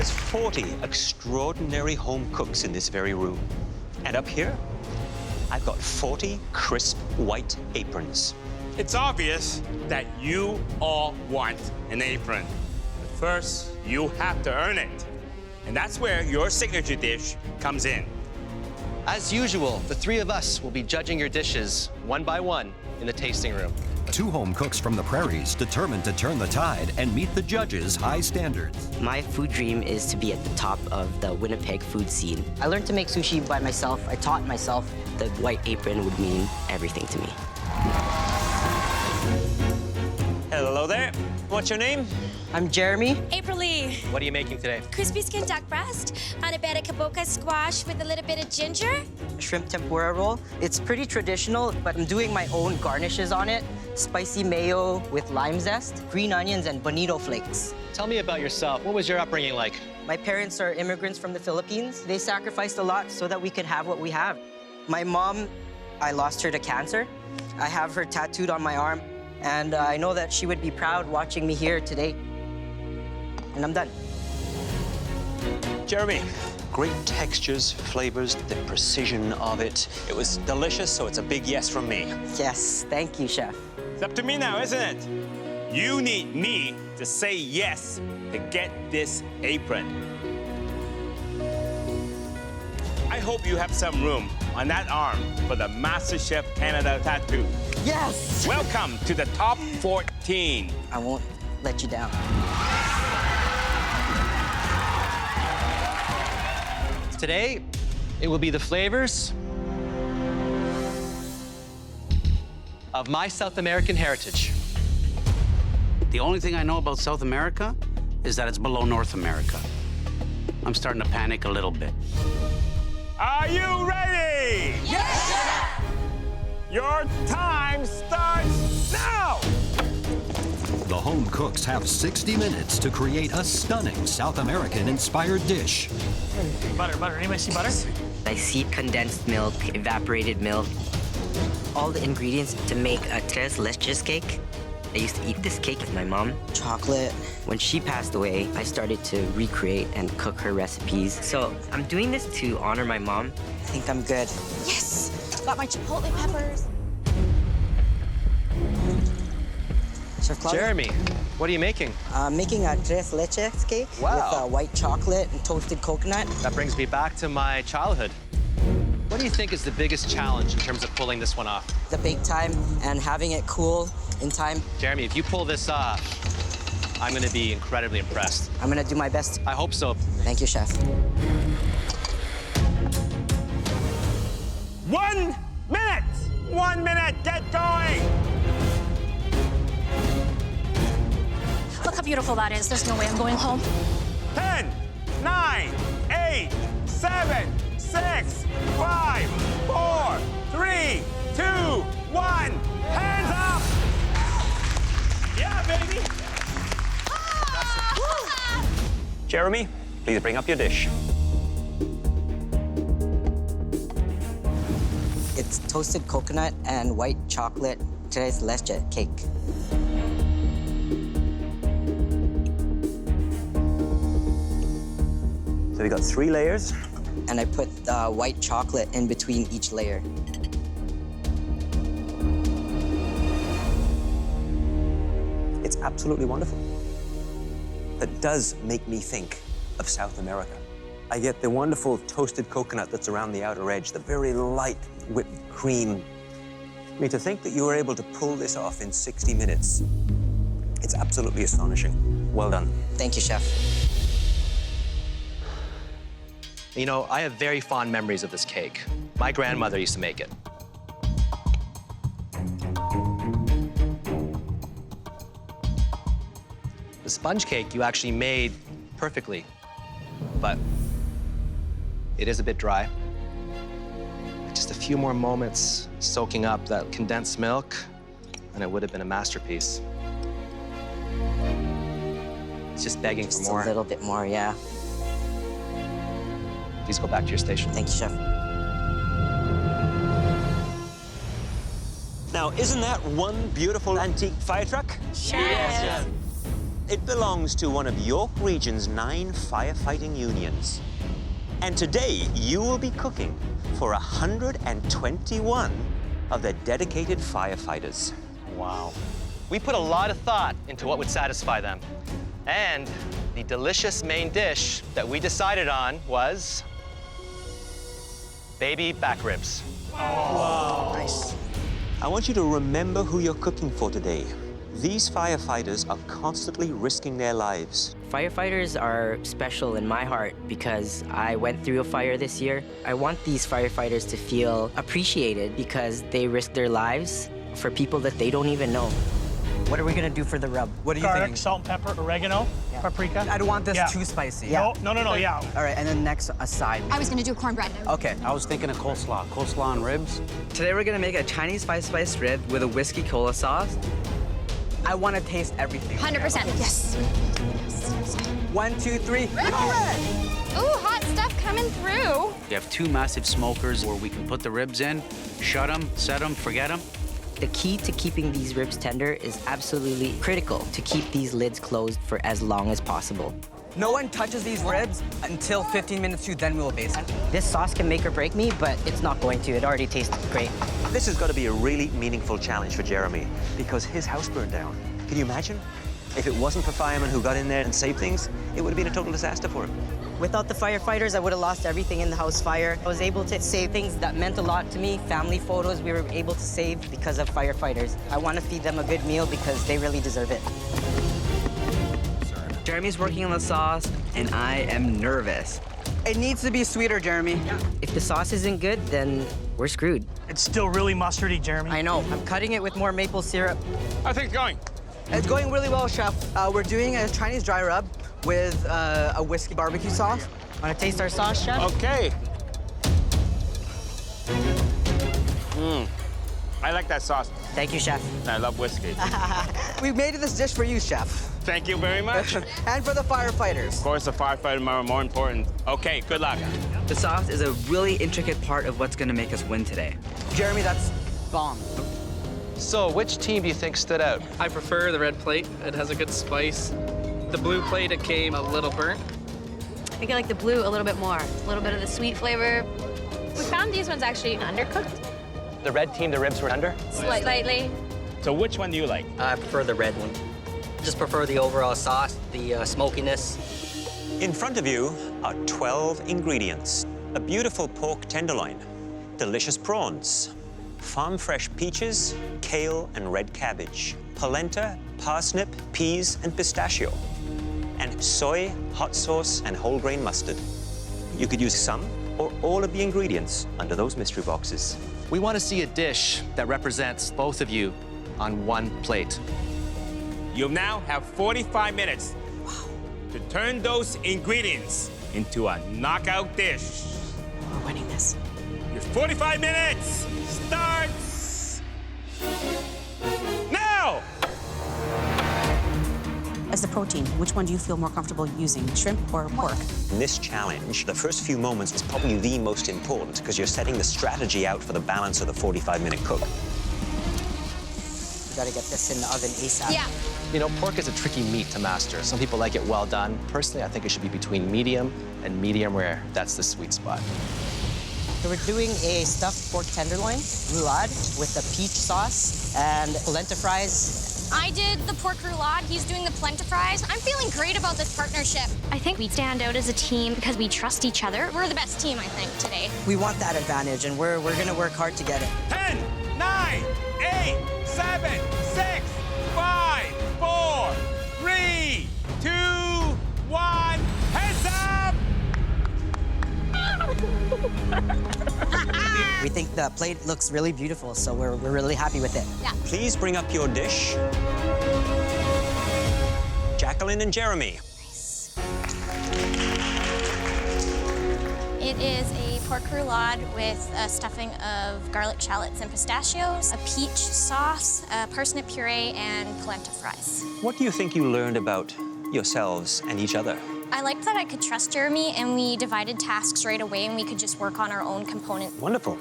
There's 40 extraordinary home cooks in this very room. And up here, I've got 40 crisp white aprons. It's obvious that you all want an apron. But first, you have to earn it. And that's where your signature dish comes in. As usual, the three of us will be judging your dishes one by one in the tasting room. Two home cooks from the prairies determined to turn the tide and meet the judges' high standards. My food dream is to be at the top of the Winnipeg food scene. I learned to make sushi by myself. I taught myself. The white apron would mean everything to me. Hello there. What's your name? I'm Jeremy. April Lee. What are you making today? Crispy skin duck breast on a bed of kaboka squash with a little bit of ginger. Shrimp tempura roll. It's pretty traditional, but I'm doing my own garnishes on it. Spicy mayo with lime zest, green onions, and bonito flakes. Tell me about yourself. What was your upbringing like? My parents are immigrants from the Philippines. They sacrificed a lot so that we could have what we have. My mom, I lost her to cancer. I have her tattooed on my arm, and I know that she would be proud watching me here today. And I'm done. Jeremy. Great textures, flavors, the precision of it. It was delicious, so it's a big yes from me. Yes, thank you, Chef. It's up to me now, isn't it? You need me to say yes to get this apron. I hope you have some room on that arm for the MasterChef Canada tattoo. Yes! Welcome to the top 14. I won't let you down. Today, it will be the flavors of my South American heritage. The only thing I know about South America is that it's below North America. I'm starting to panic a little bit. Are you ready? Yes! Your time starts now! The home cooks have 60 minutes to create a stunning South American-inspired dish. Butter. Anybody see butter? I see condensed milk, evaporated milk, all the ingredients to make a tres leches cake. I used to eat this cake with my mom. Chocolate. When she passed away, I started to recreate and cook her recipes. So I'm doing this to honor my mom. I think I'm good. Yes! Got my chipotle peppers. Chef Claudia? Jeremy, what are you making? I'm making a tres leches cake Wow. with white chocolate and toasted coconut. That brings me back to my childhood. What do you think is the biggest challenge in terms of pulling this one off? The bake time and having it cool in time. Jeremy, if you pull this off, I'm going to be incredibly impressed. I'm gonna do my best. I hope so. Thank you, Chef. 1 minute! 1 minute, get going! Look how beautiful that is. There's no way I'm going home. 10, 9, 8, 7, 6, 5, 4, 3, 2, 1. Hands up! Yeah, baby! Jeremy, please bring up your dish. It's toasted coconut and white chocolate tres leches cake. So we got 3 layers. And I put white chocolate in between each layer. It's absolutely wonderful. That does make me think of South America. I get the wonderful toasted coconut that's around the outer edge, the very light whipped cream. I mean, to think that you were able to pull this off in 60 minutes, it's absolutely astonishing. Well done. Thank you, Chef. You know, I have very fond memories of this cake. My grandmother used to make it. The sponge cake you actually made perfectly, but it is a bit dry. Just a few more moments soaking up that condensed milk, and it would have been a masterpiece. It's just begging Just for more. a little bit more, yeah. Please go back to your station. Thank you, Chef. Now, isn't that one beautiful antique fire truck? Yes. it belongs to one of York Region's 9 firefighting unions. And today, you will be cooking for 121 of their dedicated firefighters. Wow. We put a lot of thought into what would satisfy them. And the delicious main dish that we decided on was baby back ribs. Wow. Nice. I want you to remember who you're cooking for today. These firefighters are constantly risking their lives. Firefighters are special in my heart because I went through a fire this year. I want these firefighters to feel appreciated because they risk their lives for people that they don't even know. What are we gonna do for the rub? What do you Garlic, think? salt and pepper, oregano, paprika. I don't want this too spicy. No, yeah. All right, and then next, a side. I was gonna do cornbread. Okay. I was thinking of coleslaw. Coleslaw and ribs. Today we're gonna make a Chinese spiced rib with a whiskey cola sauce. I want to taste everything. 100%. Yes. 1, 2, 3. Ooh, hot stuff coming through. We have 2 massive smokers where we can put the ribs in, shut them, set them, forget them. The key to keeping these ribs tender is absolutely critical to keep these lids closed for as long as possible. No one touches these ribs until 15 minutes to, then we'll baste it. This sauce can make or break me, but it's not going to. It already tastes great. This has got to be a really meaningful challenge for Jeremy because his house burned down. Can you imagine? If it wasn't for firemen who got in there and saved things, it would have been a total disaster for him. Without the firefighters, I would have lost everything in the house fire. I was able to save things that meant a lot to me. Family photos we were able to save because of firefighters. I want to feed them a good meal because they really deserve it. Jeremy's working on the sauce, and I am nervous. It needs to be sweeter, Jeremy. If the sauce isn't good, then we're screwed. It's still really mustardy, Jeremy. I know. I'm cutting it with more maple syrup. How's things going? It's going really well, Chef. We're doing a Chinese dry rub with a whiskey barbecue sauce. Want to taste our sauce, Chef? Okay. I like that sauce. Thank you, Chef. I love whiskey. We made this dish for you, Chef. Thank you very much. Of And for the firefighters. course, the firefighter more important. Okay, good luck. The sauce is a really intricate part of what's gonna make us win today. Jeremy, that's bomb. So, which team do you think stood out? I prefer the red plate. It has a good spice. The blue plate, it came a little burnt. I think I like the blue a little bit more. A little bit of the sweet flavor. We found these ones actually undercooked. The red team, the ribs were under? Slightly. So which one do you like? I prefer the red one. Just prefer the overall sauce, the smokiness. In front of you are 12 ingredients. A beautiful pork tenderloin, delicious prawns, farm-fresh peaches, kale and red cabbage, polenta, parsnip, peas and pistachio, and soy, hot sauce and whole grain mustard. You could use some or all of the ingredients under those mystery boxes. We want to see a dish that represents both of you on one plate. You now have 45 minutes to turn those ingredients into a knockout dish. We're winning this. Your 45 minutes starts now! As the protein, which one do you feel more comfortable using, shrimp or pork? In this challenge, the first few moments is probably the most important because you're setting the strategy out for the balance of the 45-minute cook. We gotta get this in the oven ASAP. Yeah. You know, pork is a tricky meat to master. Some people like it well done. Personally, I think it should be between medium and medium rare. That's the sweet spot. So we're doing a stuffed pork tenderloin, roulade, with the peach sauce and polenta fries. I did the pork roulade. He's doing the polenta fries. I'm feeling great about this partnership. I think we stand out as a team because we trust each other. We're the best team, I think, today. We want that advantage, and we're gonna work hard to get it. 10, 9, 8, 7, 6, 5, 4, 3, 2, 1, heads up! We think the plate looks really beautiful, so we're really happy with it. Yeah. Please bring up your dish. Jacqueline and Jeremy. It is a pork roulade with a stuffing of garlic shallots and pistachios, a peach sauce, a parsnip puree, and polenta fries. What do you think you learned about yourselves and each other? I liked that I could trust Jeremy, and we divided tasks right away, and we could just work on our own component. Wonderful.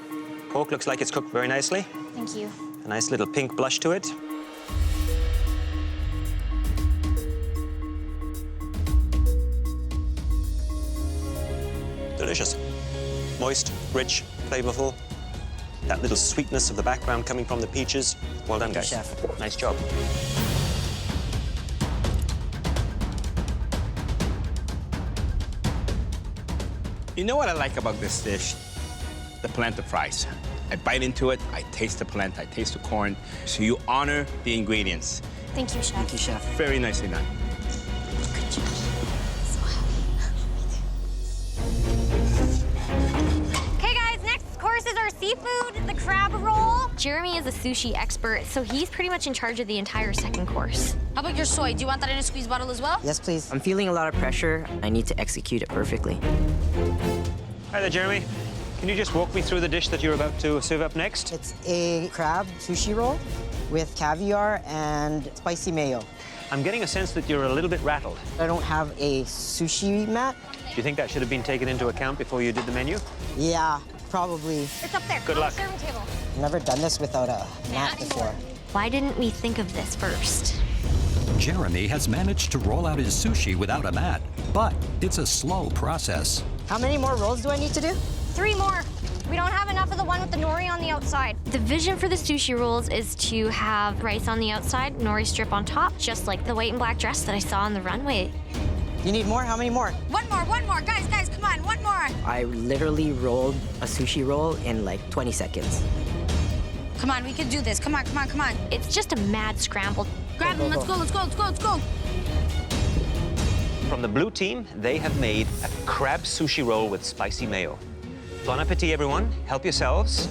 Pork looks like it's cooked very nicely. Thank you. A nice little pink blush to it. delicious. Moist, rich, flavorful. That little sweetness of the background coming from the peaches. Well done, guys. Chef. Nice job. You know what I like about this dish? The polenta fries. I bite into it, I taste the polenta, I taste the corn. So you honor the ingredients. Thank you, Chef. Thank you, Chef. Very nicely done. Good job. So happy. Okay, guys, next course is our seafood, the crab roll. Jeremy is a sushi expert, so he's pretty much in charge of the entire second course. How about your soy? Do you want that in a squeeze bottle as well? Yes, please. I'm feeling a lot of pressure. I need to execute it perfectly. Hi there, Jeremy. Can you just walk me through the dish that you're about to serve up next? It's a crab sushi roll with caviar and spicy mayo. I'm getting a sense that you're a little bit rattled. I don't have a sushi mat. Do you think that should have been taken into account before you did the menu? Yeah, probably. It's up there. Good luck. Serving table. Never done this without a mat before. Why didn't we think of this first? Jeremy has managed to roll out his sushi without a mat, but it's a slow process. How many more rolls do I need to do? 3 more. We don't have enough of the one with the nori on the outside. The vision for the sushi rolls is to have rice on the outside, nori strip on top, just like the white and black dress that I saw on the runway. You need more? How many more? One more. Guys, come on, one more. I literally rolled a sushi roll in like 20 seconds. Come on, we can do this. Come on. It's just a mad scramble. Grab them, let's go. From the blue team, they have made a crab sushi roll with spicy mayo. Bon appetit, everyone. Help yourselves.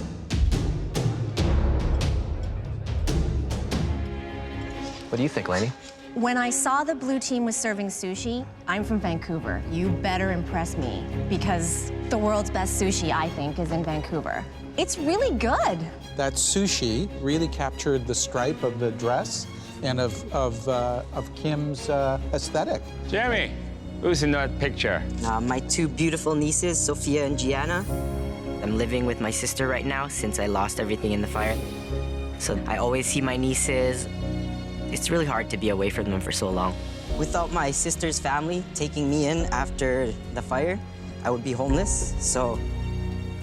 What do you think, Lainey? When I saw the blue team was serving sushi, I'm from Vancouver. You better impress me because the world's best sushi, I think, is in Vancouver. It's really good. That sushi really captured the stripe of the dress and of Kim's aesthetic. Jeremy, who's in that picture? My 2 beautiful nieces, Sophia and Gianna. I'm living with my sister right now since I lost everything in the fire. So I always see my nieces. It's really hard to be away from them for so long. Without my sister's family taking me in after the fire, I would be homeless. So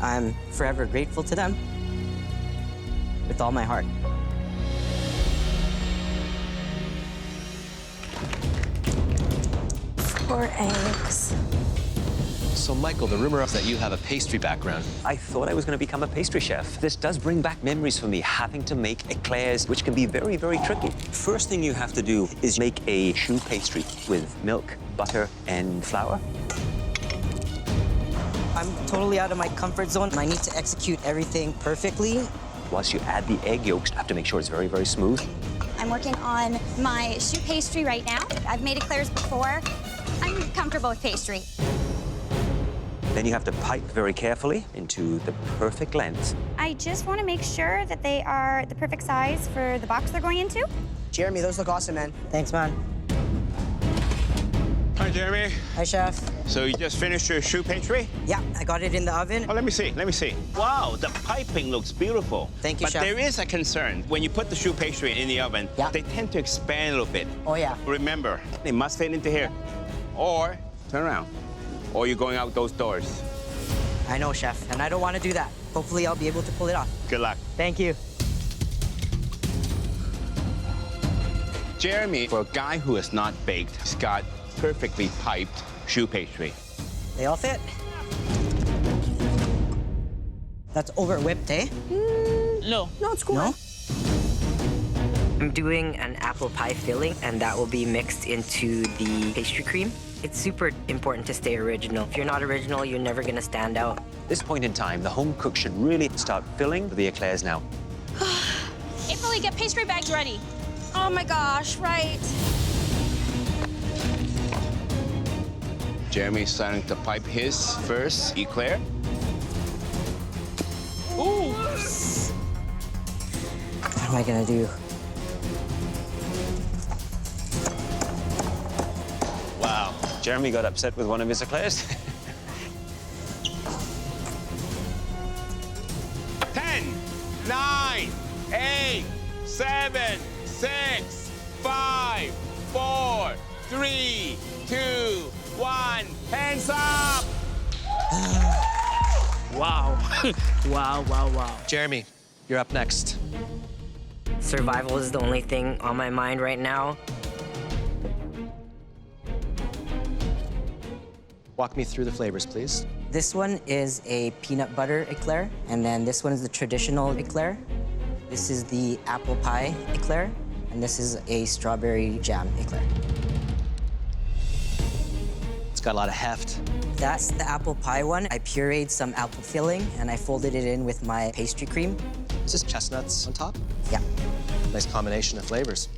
I'm forever grateful to them with all my heart. Four eggs. So, Michael, the rumor is that you have a pastry background. I thought I was going to become a pastry chef. This does bring back memories for me, having to make eclairs, which can be very, very tricky. First thing you have to do is make a choux pastry with milk, butter, and flour. I'm totally out of my comfort zone. I need to execute everything perfectly. Once you add the egg yolks, you have to make sure it's very, very smooth. I'm working on my choux pastry right now. I've made eclairs before. I'm comfortable with pastry. Then you have to pipe very carefully into the perfect length. I just want to make sure that they are the perfect size for the box they're going into. Jeremy, those look awesome, man. Thanks, man. Hi, Jeremy. Hi, Chef. So you just finished your choux pastry? Yeah, I got it in the oven. Oh, let me see. Wow, the piping looks beautiful. Thank you, but Chef. there is a concern. When you put the choux pastry in the oven, they tend to expand a little bit. Oh, yeah. Remember, they must fit into here. Or, turn around. Or you're going out those doors. I know, Chef, and I don't want to do that. Hopefully, I'll be able to pull it off. Good luck. Thank you. Jeremy, for a guy who has not baked, he's got perfectly piped choux pastry. They all fit. That's over whipped, eh? No, it's cool. No? I'm doing an apple pie filling, and that will be mixed into the pastry cream. It's super important to stay original. If you're not original, you're never gonna stand out. At this point in time, the home cook should really start filling the eclairs now. April, get pastry bags ready. Oh my gosh, right. Jeremy's starting to pipe his first eclair. Ooh. What am I gonna do? Wow, Jeremy got upset with one of his eclairs. 10, 9, 8, 7, 6, 5, 4, 3, 2, 1. Hands up! Wow. Wow, wow, wow. Jeremy, you're up next. Survival is the only thing on my mind right now. Walk me through the flavors, please. This one is a peanut butter eclair, and then this one is the traditional eclair. This is the apple pie eclair, and this is a strawberry jam eclair. It's got a lot of heft. That's the apple pie one. I pureed some apple filling, and I folded it in with my pastry cream. Is this chestnuts on top? Yeah. Nice combination of flavors.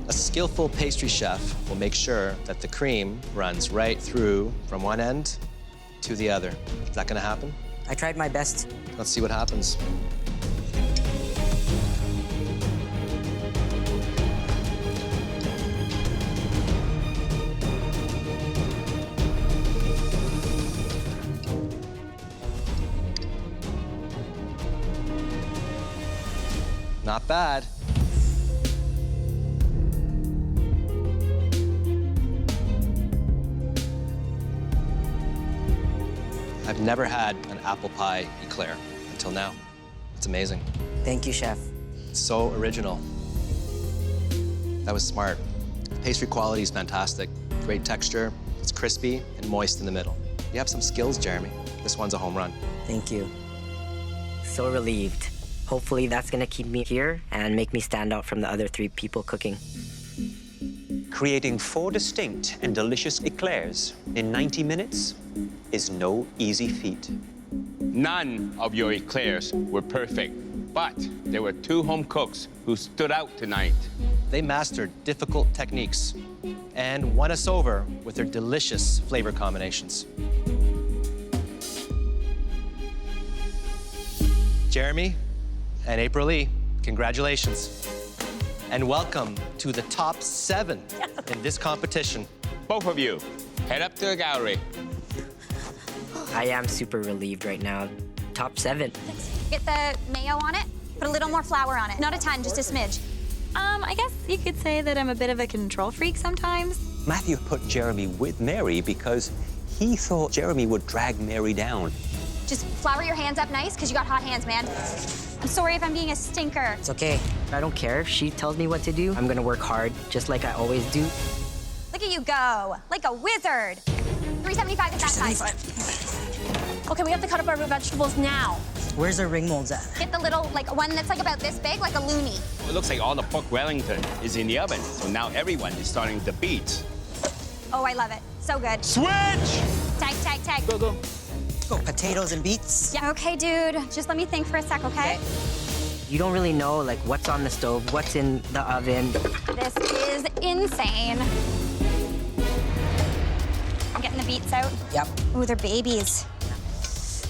A skillful pastry chef will make sure that the cream runs right through from one end to the other. Is that gonna happen? I tried my best. Let's see what happens. Not bad. I've never had an apple pie eclair until now. It's amazing. Thank you, chef. It's so original. That was smart. The pastry quality is fantastic. Great texture. It's crispy and moist in the middle. You have some skills, Jeremy. This one's a home run. Thank you. So relieved. Hopefully that's gonna keep me here and make me stand out from the other 3 people cooking. Creating 4 distinct and delicious eclairs in 90 minutes is no easy feat. None of your eclairs were perfect, but there were 2 home cooks who stood out tonight. They mastered difficult techniques and won us over with their delicious flavor combinations. Jeremy and April Lee, congratulations. And welcome to the top 7 in this competition. Both of you, head up to the gallery. I am super relieved right now. Top 7. Get the mayo on it. Put a little more flour on it. Not a ton, just a smidge. I guess you could say that I'm a bit of a control freak sometimes. Matthew put Jeremy with Mary because he thought Jeremy would drag Mary down. Just flour your hands up nice, because you got hot hands, man. I'm sorry if I'm being a stinker. It's okay. I don't care if she tells me what to do. I'm gonna work hard, just like I always do. Look at you go, like a wizard. 375 is that size. Okay, we have to cut up our vegetables now. Where's our ring molds at? Get the little, like, one that's like about this big, like a loony. It looks like all the pork Wellington is in the oven, so now everyone is starting to beat. Oh, I love it. So good. Switch! Tag, tag, tag. Go, go. Go, potatoes and beets. Yeah, okay, dude. Just let me think for a sec, okay? You don't really know, like, what's on the stove, what's in the oven. This is insane. I'm getting the beets out. Yep. Ooh, they're babies.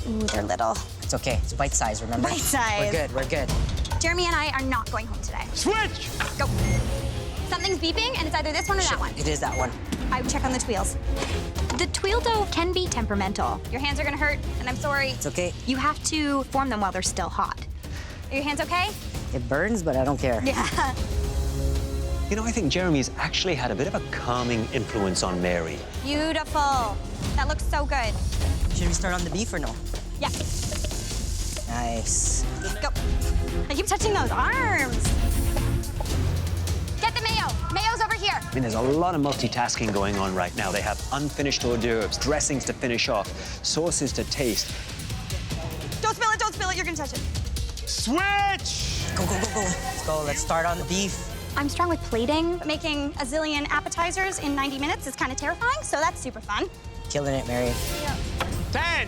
Ooh, they're little. It's okay. It's bite size, remember? Bite size. We're good, we're good. Jeremy and I are not going home today. Switch! Go. Something's beeping, and it's either this one or that one. It is that one. I would check on the twills. The tweel dough can be temperamental. Your hands are gonna hurt, and I'm sorry. It's okay. You have to form them while they're still hot. Are your hands okay? It burns, but I don't care. Yeah. You know, I think Jeremy's actually had a bit of a calming influence on Mary. Beautiful. That looks so good. Should we start on the beef or no? Yeah. Nice. Go. I keep touching those arms. Get the mayo. Mayo's over here. I mean, there's a lot of multitasking going on right now. They have unfinished hors d'oeuvres, dressings to finish off, sauces to taste. Don't spill it, don't spill it. You're gonna touch it. Switch! Go, go, go, go. Let's go. Let's start on the beef. I'm strong with plating. But making a zillion appetizers in 90 minutes is kind of terrifying, so that's super fun. Killing it, Mary. 10,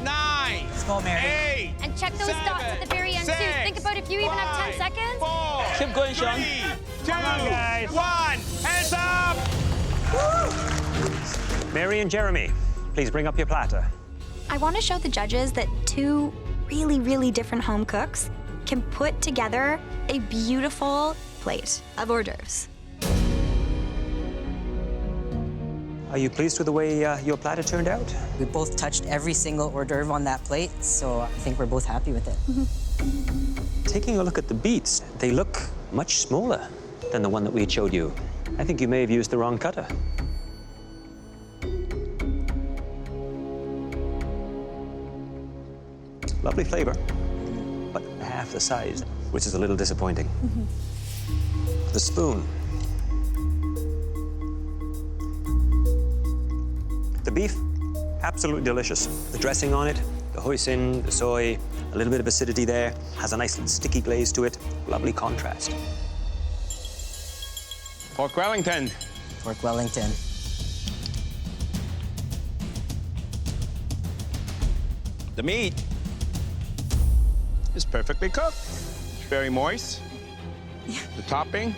9, Let's go, Mary. 8, And check those 7, dots at the very end, too. 6, Think about if you even have 10 5, seconds. 4, Keep going, Sean. 3, 2, Come on, guys. 1, hands up! Mary and Jeremy, please bring up your platter. I want to show the judges that 2 really, really different home cooks can put together a beautiful plate of hors d'oeuvres. Are you pleased with the way your platter turned out? We both touched every single hors d'oeuvre on that plate, so I think we're both happy with it. Taking a look at the beets, they look much smaller than the one that we had showed you. I think you may have used the wrong cutter. Lovely flavor, but half the size, which is a little disappointing. The spoon. The beef, absolutely delicious. The dressing on it, the hoisin, the soy, a little bit of acidity there, has a nice sticky glaze to it. Lovely contrast. Pork Wellington. Pork Wellington. The meat is perfectly cooked. It's very moist. The topping,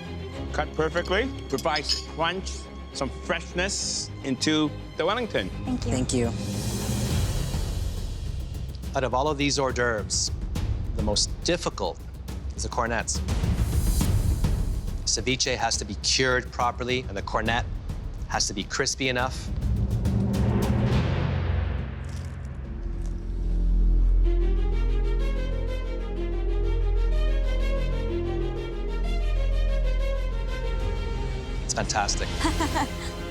cut perfectly, provides crunch, some freshness into the Wellington. Thank you. Thank you. Out of all of these hors d'oeuvres, the most difficult is the cornets. Ceviche has to be cured properly, and the cornet has to be crispy enough. It's fantastic.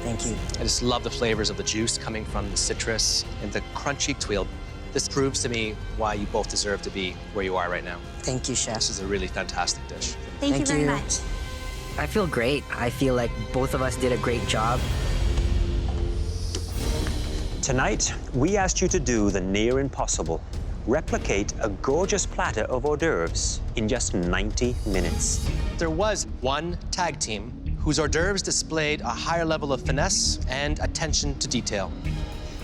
Thank you. I just love the flavors of the juice coming from the citrus and the crunchy tuile. This proves to me why you both deserve to be where you are right now. Thank you, Chef. This is a really fantastic dish. Thank you very much. I feel great. I feel like both of us did a great job. Tonight, we asked you to do the near impossible. Replicate a gorgeous platter of hors d'oeuvres in just 90 minutes. There was one tag team whose hors d'oeuvres displayed a higher level of finesse and attention to detail.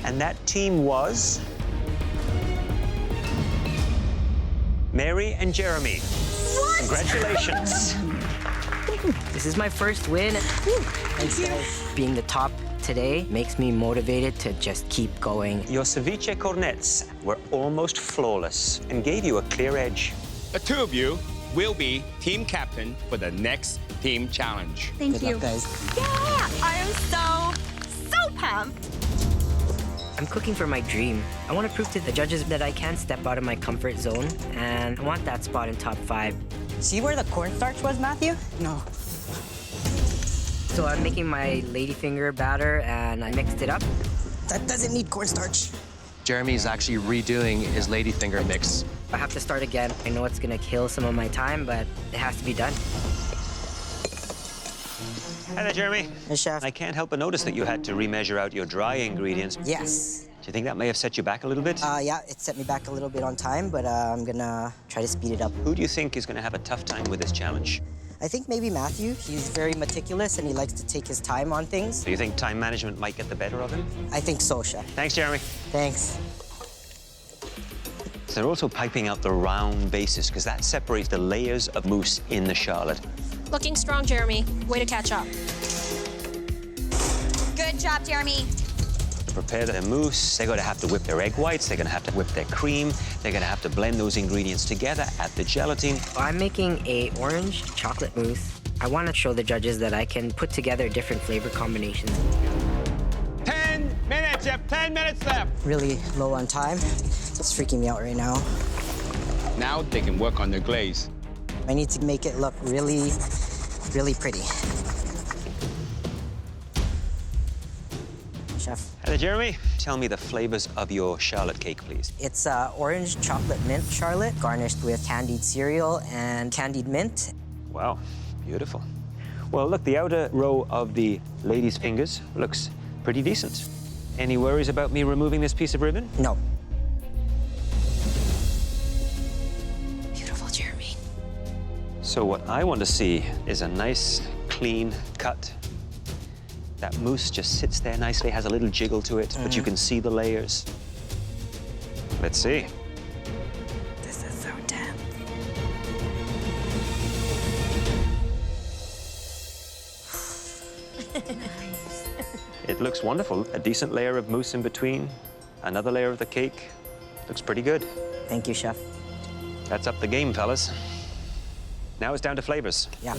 And that team was Mary and Jeremy. What? Congratulations. This is my first win. Thanks, guys. Being the top today makes me motivated to just keep going. Your ceviche cornets were almost flawless and gave you a clear edge. The two of you will be team captain for the next team challenge. Thank Good you. luck, guys. Yeah, I am so pumped. I'm cooking for my dream. I want to prove to the judges that I can step out of my comfort zone, and I want that spot in top 5. See where the cornstarch was, Matthew? No. So I'm making my ladyfinger batter, and I mixed it up. That doesn't need cornstarch. Jeremy is actually redoing his ladyfinger mix. I have to start again. I know it's gonna kill some of my time, but it has to be done. Hi there, Jeremy. Hey, Chef. I can't help but notice that you had to remeasure out your dry ingredients. Yes. Do you think that may have set you back a little bit? Yeah, it set me back a little bit on time, but I'm gonna try to speed it up. Who do you think is going to have a tough time with this challenge? I think maybe Matthew. He's very meticulous and he likes to take his time on things. Do you think time management might get the better of him? I think so, Chef. Thanks, Jeremy. Thanks. So they're also piping out the round bases because that separates the layers of mousse in the charlotte. Looking strong, Jeremy. Way to catch up. Good job, Jeremy. To prepare the mousse, they're going to have to whip their egg whites, they're going to have to whip their cream, they're going to have to blend those ingredients together, add the gelatin. I'm making a orange chocolate mousse. I want to show the judges that I can put together different flavor combinations. 10 minutes, you have 10 minutes left. Really low on time. It's freaking me out right now. Now they can work on their glaze. I need to make it look really, really pretty. Chef. Hello, Jeremy. Tell me the flavors of your charlotte cake, please. It's orange chocolate mint charlotte, garnished with candied cereal and candied mint. Wow, beautiful. Well, look, the outer row of the lady's fingers looks pretty decent. Any worries about me removing this piece of ribbon? No. Beautiful, Jeremy. So what I want to see is a nice, clean cut. That mousse just sits there nicely, has a little jiggle to it, but you can see the layers. Let's see. This is so damn. It looks wonderful. A decent layer of mousse in between, another layer of the cake. Looks pretty good. Thank you, Chef. That's up the game, fellas. Now it's down to flavors. Yeah.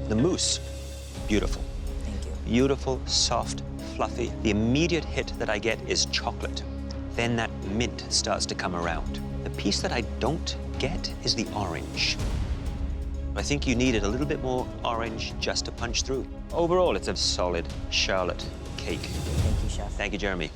The mousse, beautiful. Thank you. Beautiful, soft, fluffy. The immediate hit that I get is chocolate. Then that mint starts to come around. The piece that I don't get is the orange. I think you needed a little bit more orange just to punch through. Overall, it's a solid Charlotte cake. Thank you, Chef. Thank you, Jeremy.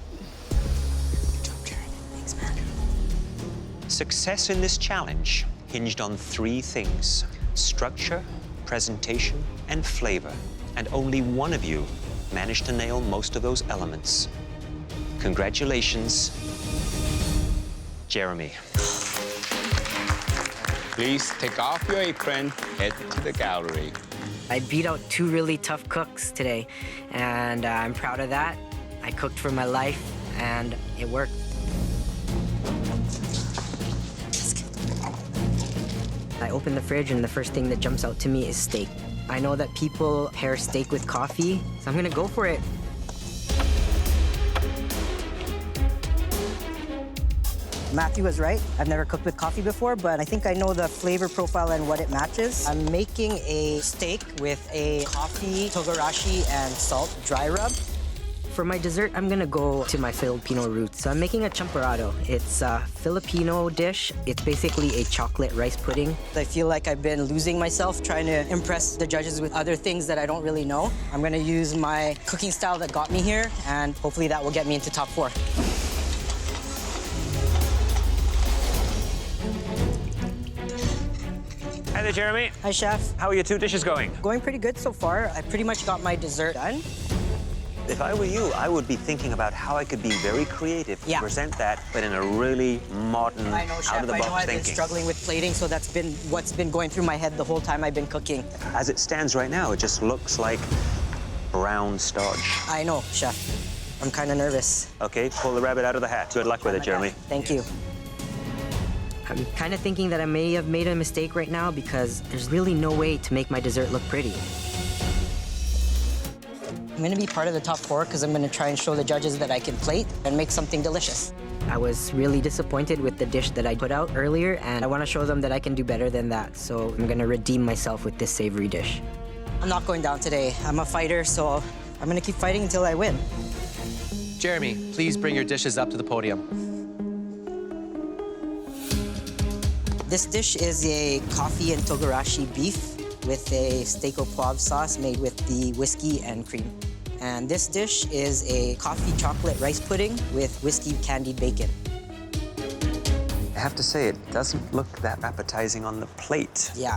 Good job, Jeremy. Thanks, man. Success in this challenge hinged on 3 things: structure, presentation, and flavor. And only one of you managed to nail most of those elements. Congratulations, Jeremy. Please take off your apron, head to the gallery. I beat out 2 really tough cooks today, and I'm proud of that. I cooked for my life, and it worked. I open the fridge, and the first thing that jumps out to me is steak. I know that people pair steak with coffee, so I'm gonna go for it. Matthew was right. I've never cooked with coffee before, but I think I know the flavor profile and what it matches. I'm making a steak with a coffee, togarashi, and salt dry rub. For my dessert, I'm gonna go to my Filipino roots. So I'm making a champorado. It's a Filipino dish. It's basically a chocolate rice pudding. I feel like I've been losing myself trying to impress the judges with other things that I don't really know. I'm gonna use my cooking style that got me here, and hopefully that will get me into top 4. Hi there, Jeremy. Hi, Chef. How are your 2 dishes going? Going pretty good so far. I pretty much got my dessert done. If I were you, I would be thinking about how I could be very creative to present that, but in a really modern, I know, Chef. out-of-the-box I know I've thinking. been struggling with plating, so that's been what's been going through my head the whole time I've been cooking. As it stands right now, it just looks like brown starch. I know, Chef. I'm kind of nervous. Okay, pull the rabbit out of the hat. Good luck with it, Jeremy. Thank you. I'm kind of thinking that I may have made a mistake right now because there's really no way to make my dessert look pretty. I'm gonna be part of the top 4 because I'm gonna try and show the judges that I can plate and make something delicious. I was really disappointed with the dish that I put out earlier, and I want to show them that I can do better than that. So I'm gonna redeem myself with this savory dish. I'm not going down today. I'm a fighter, so I'm gonna keep fighting until I win. Jeremy, please bring your dishes up to the podium. This dish is a coffee and togarashi beef with a steak au poivre sauce made with the whiskey and cream. And this dish is a coffee chocolate rice pudding with whiskey candied bacon. I have to say, it doesn't look that appetizing on the plate. Yeah.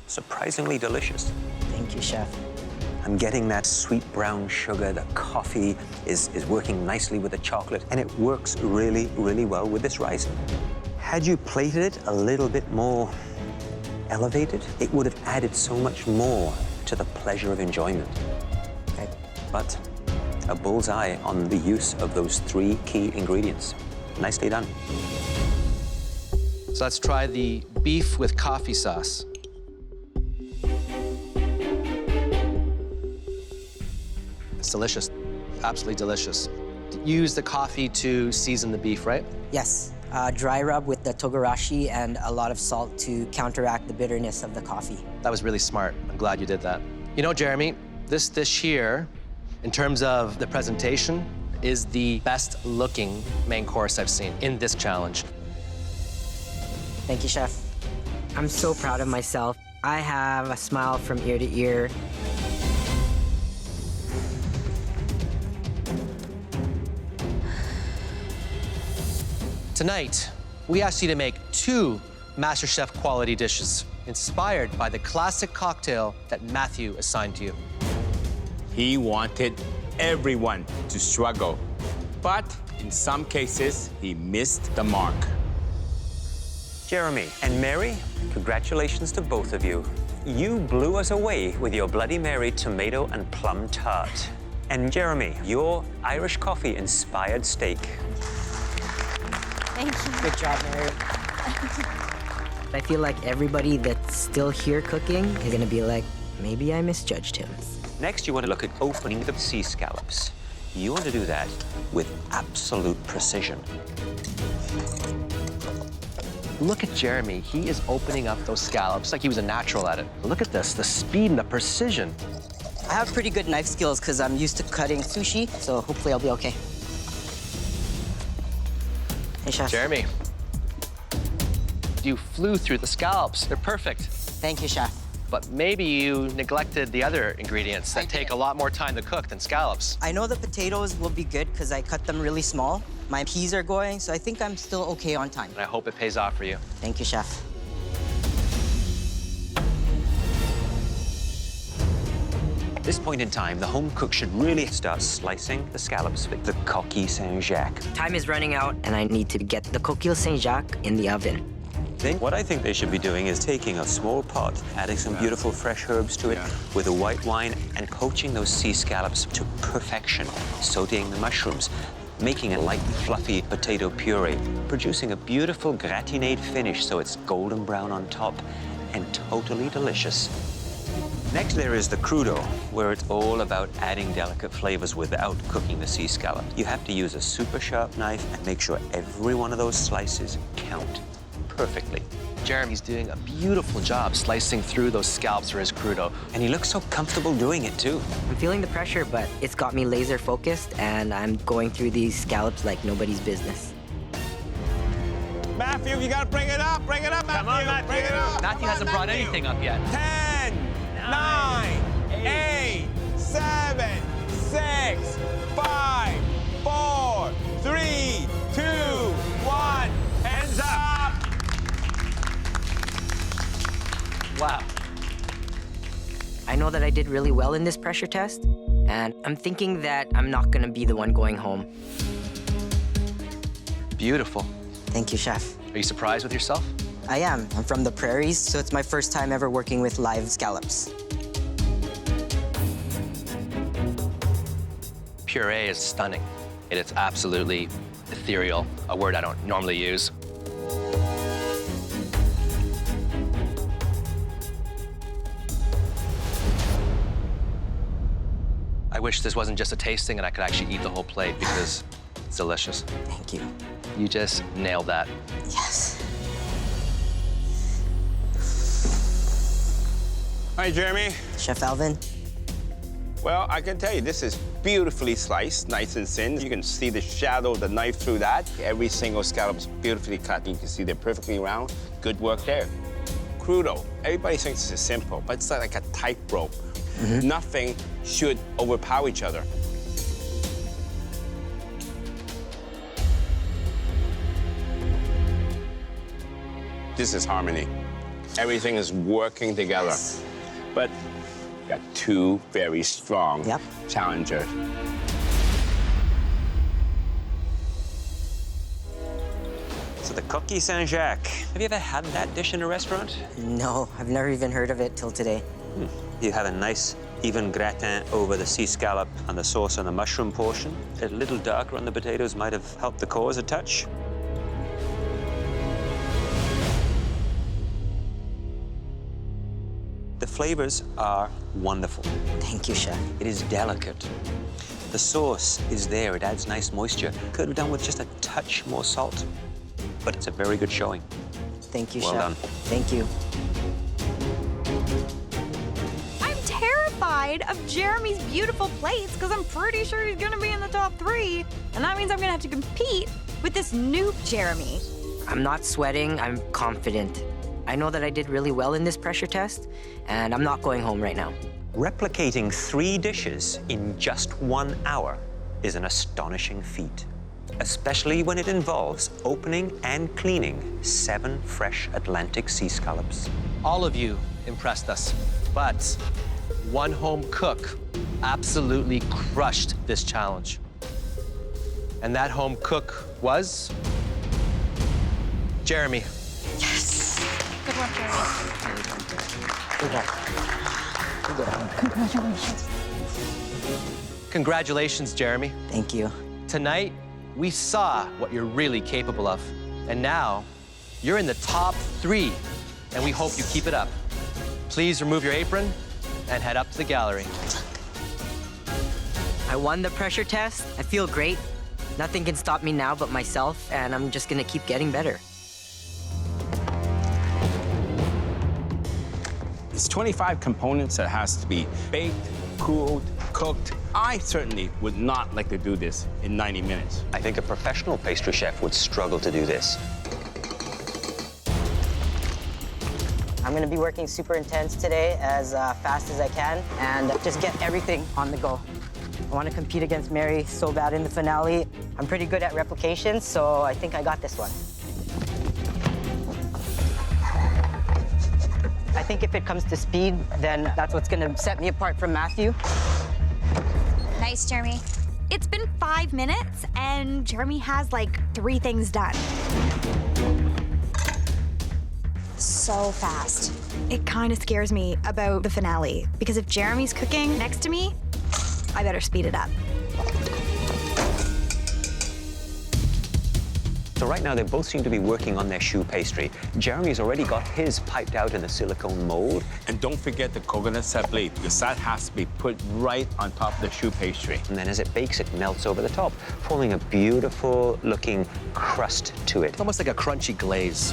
Surprisingly delicious. Thank you, Chef. I'm getting that sweet brown sugar. The coffee is working nicely with the chocolate, and it works really, really well with this rice. Had you plated it a little bit more elevated, it would have added so much more to the pleasure of enjoyment. Okay. But a bullseye on the use of those 3 key ingredients. Nicely done. So let's try the beef with coffee sauce. It's delicious, absolutely delicious. Use the coffee to season the beef, right? Yes. Dry rub with the togarashi and a lot of salt to counteract the bitterness of the coffee. That was really smart. I'm glad you did that. You know, Jeremy, this dish here, in terms of the presentation, is the best looking main course I've seen in this challenge. Thank you, Chef. I'm so proud of myself. I have a smile from ear to ear. Tonight, we asked you to make 2 MasterChef quality dishes inspired by the classic cocktail that Matthew assigned to you. He wanted everyone to struggle, but in some cases, he missed the mark. Jeremy and Mary, congratulations to both of you. You blew us away with your Bloody Mary tomato and plum tart. And Jeremy, your Irish coffee-inspired steak. Thank you. Good job, Mary. I feel like everybody that's still here cooking is gonna be like, maybe I misjudged him. Next, you want to look at opening the sea scallops. You want to do that with absolute precision. Look at Jeremy. He is opening up those scallops like he was a natural at it. Look at this, the speed and the precision. I have pretty good knife skills because I'm used to cutting sushi, so hopefully I'll be okay. Hey, Chef. Jeremy, you flew through the scallops. They're perfect. Thank you, Chef. But maybe you neglected the other ingredients that take a lot more time to cook than scallops. I know the potatoes will be good because I cut them really small. My peas are going, so I think I'm still okay on time. And I hope it pays off for you. Thank you, Chef. At this point in time, the home cook should really start slicing the scallops with the coquille Saint-Jacques. Time is running out, and I need to get the coquille Saint-Jacques in the oven. Then what I think they should be doing is taking a small pot, adding some beautiful fresh herbs to it with a white wine, and poaching those sea scallops to perfection, sautéing the mushrooms, making a light, fluffy potato puree, producing a beautiful gratinade finish so it's golden brown on top and totally delicious. Next, there is the crudo, where it's all about adding delicate flavors without cooking the sea scallop. You have to use a super sharp knife and make sure every one of those slices count perfectly. Jeremy's doing a beautiful job slicing through those scallops for his crudo. And he looks so comfortable doing it, too. I'm feeling the pressure, but it's got me laser focused, and I'm going through these scallops like nobody's business. Matthew, you gotta bring it up, Matthew. Come on, Matthew. Bring it up. Matthew hasn't brought anything up yet. 10, 9, 8, 7, 6, 5, 4, 3, 2, 1. Hands up. Wow. I know that I did really well in this pressure test, and I'm thinking that I'm not gonna be the one going home. Beautiful. Thank you, Chef. Are you surprised with yourself? I am. I'm from the prairies, so it's my first time ever working with live scallops. Puree is stunning. It's absolutely ethereal, a word I don't normally use. I wish this wasn't just a tasting and I could actually eat the whole plate because it's delicious. Thank you. You just nailed that. Yes. Hi, Jeremy. Chef Alvin. Well, I can tell you, this is beautifully sliced, nice and thin. You can see the shadow of the knife through that. Every single scallop is beautifully cut. You can see they're perfectly round. Good work there. Crudo. Everybody thinks this is simple, but it's like a tightrope. Nothing should overpower each other. This is harmony. Everything is working together. Yes. But you got two very strong challengers. So the coquille Saint-Jacques. Have you ever had that dish in a restaurant? No, I've never even heard of it till today. You have a nice, even gratin over the sea scallop and the sauce on the mushroom portion. A little darker on the potatoes might have helped the cause a touch. The flavors are wonderful. Thank you, Chef. It is delicate. The sauce is there. It adds nice moisture. Could have done with just a touch more salt, but it's a very good showing. Thank you, Well Chef. done. Thank you. I'm terrified of Jeremy's beautiful plates because I'm pretty sure he's gonna be in the top 3. And that means I'm gonna have to compete with this noob Jeremy. I'm not sweating, I'm confident. I know that I did really well in this pressure test, and I'm not going home right now. Replicating 3 dishes in just 1 hour is an astonishing feat, especially when it involves opening and cleaning 7 fresh Atlantic sea scallops. All of you impressed us, but one home cook absolutely crushed this challenge. And that home cook was Jeremy. Good work, Jeremy. Good work. Congratulations. Congratulations, Jeremy. Thank you. Tonight, we saw what you're really capable of. And now, you're in the top 3, and we hope you keep it up. Please remove your apron and head up to the gallery. I won the pressure test. I feel great. Nothing can stop me now but myself, and I'm just gonna keep getting better. It's 25 components that has to be baked, cooled, cooked. I certainly would not like to do this in 90 minutes. I think a professional pastry chef would struggle to do this. I'm gonna be working super intense today, as fast as I can, and just get everything on the go. I want to compete against Mary so bad in the finale. I'm pretty good at replication, so I think I got this one. I think if it comes to speed, then that's what's gonna set me apart from Matthew. Nice, Jeremy. It's been 5 minutes, and Jeremy has like 3 things done. So fast. It kind of scares me about the finale, because if Jeremy's cooking next to me, I better speed it up. So right now, they both seem to be working on their choux pastry. Jeremy's already got his piped out in a silicone mold. And don't forget the coconut sablé, because that has to be put right on top of the choux pastry. And then as it bakes, it melts over the top, forming a beautiful looking crust to it. Almost like a crunchy glaze.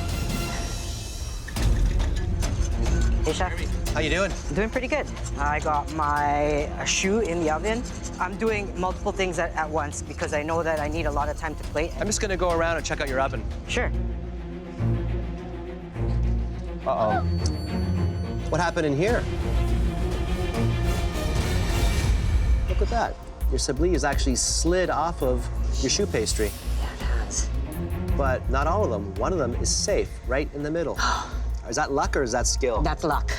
Hey, Chef. How you doing? Doing pretty good. I got my choux in the oven. I'm doing multiple things at once because I know that I need a lot of time to plate. I'm just gonna go around and check out your oven. Sure. Uh-oh. What happened in here? Look at that. Your sablé is actually slid off of your choux pastry. Yeah, it has. But not all of them. One of them is safe, right in the middle. Is that luck or is that skill? That's luck.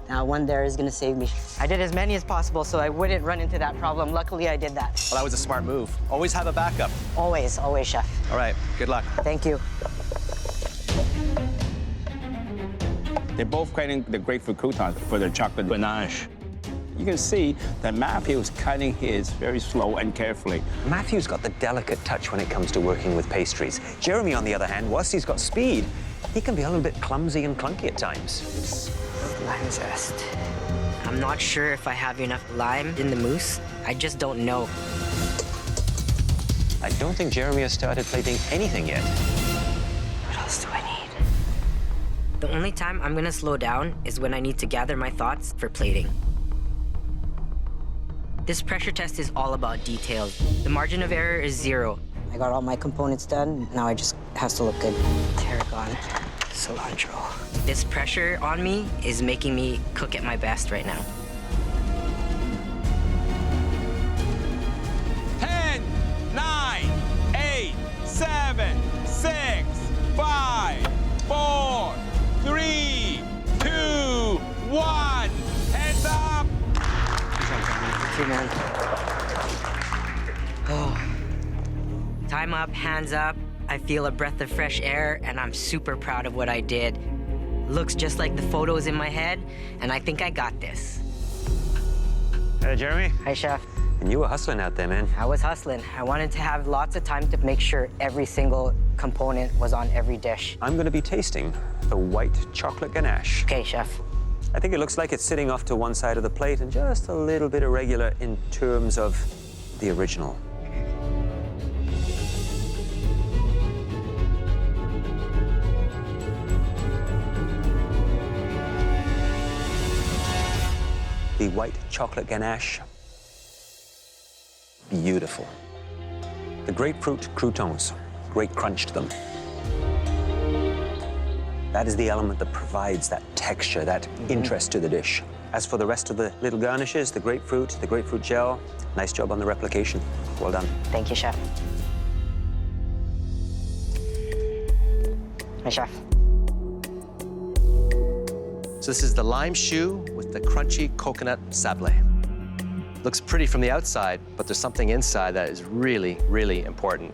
Now, one there is gonna save me. I did as many as possible so I wouldn't run into that problem. Luckily, I did that. Well, that was a smart move. Always have a backup. Always, always, Chef. All right, good luck. Thank you. They're both cutting the grapefruit croutons for their chocolate ganache. You can see that Matthew's cutting his very slow and carefully. Matthew's got the delicate touch when it comes to working with pastries. Jeremy, on the other hand, whilst he's got speed, he can be a little bit clumsy and clunky at times. Lime zest. I'm not sure if I have enough lime in the mousse. I just don't know. I don't think Jeremy has started plating anything yet. What else do I need? The only time I'm gonna slow down is when I need to gather my thoughts for plating. This pressure test is all about details. The margin of error is 0. I got all my components done. Now it just has to look good. Tarragon, cilantro. This pressure on me is making me cook at my best right now. 10, 9, 8, 7, 6, 5, 4, 3, 2, 1. Hands up! Thank you, man. Oh. Time up, hands up. I feel a breath of fresh air, and I'm super proud of what I did. Looks just like the photos in my head, and I think I got this. Hey, Jeremy. Hi, Chef. And you were hustling out there, man. I was hustling. I wanted to have lots of time to make sure every single component was on every dish. I'm going to be tasting the white chocolate ganache. Okay, Chef. I think it looks like it's sitting off to one side of the plate and just a little bit irregular in terms of the original. The white chocolate ganache, beautiful. The grapefruit croutons, great crunch to them. That is the element that provides that texture, that interest to the dish. As for the rest of the little garnishes, the grapefruit gel, nice job on the replication. Well done. Thank you, Chef. Hi, Chef. So this is the lime choux with the crunchy coconut sablé. Looks pretty from the outside, but there's something inside that is really, really important.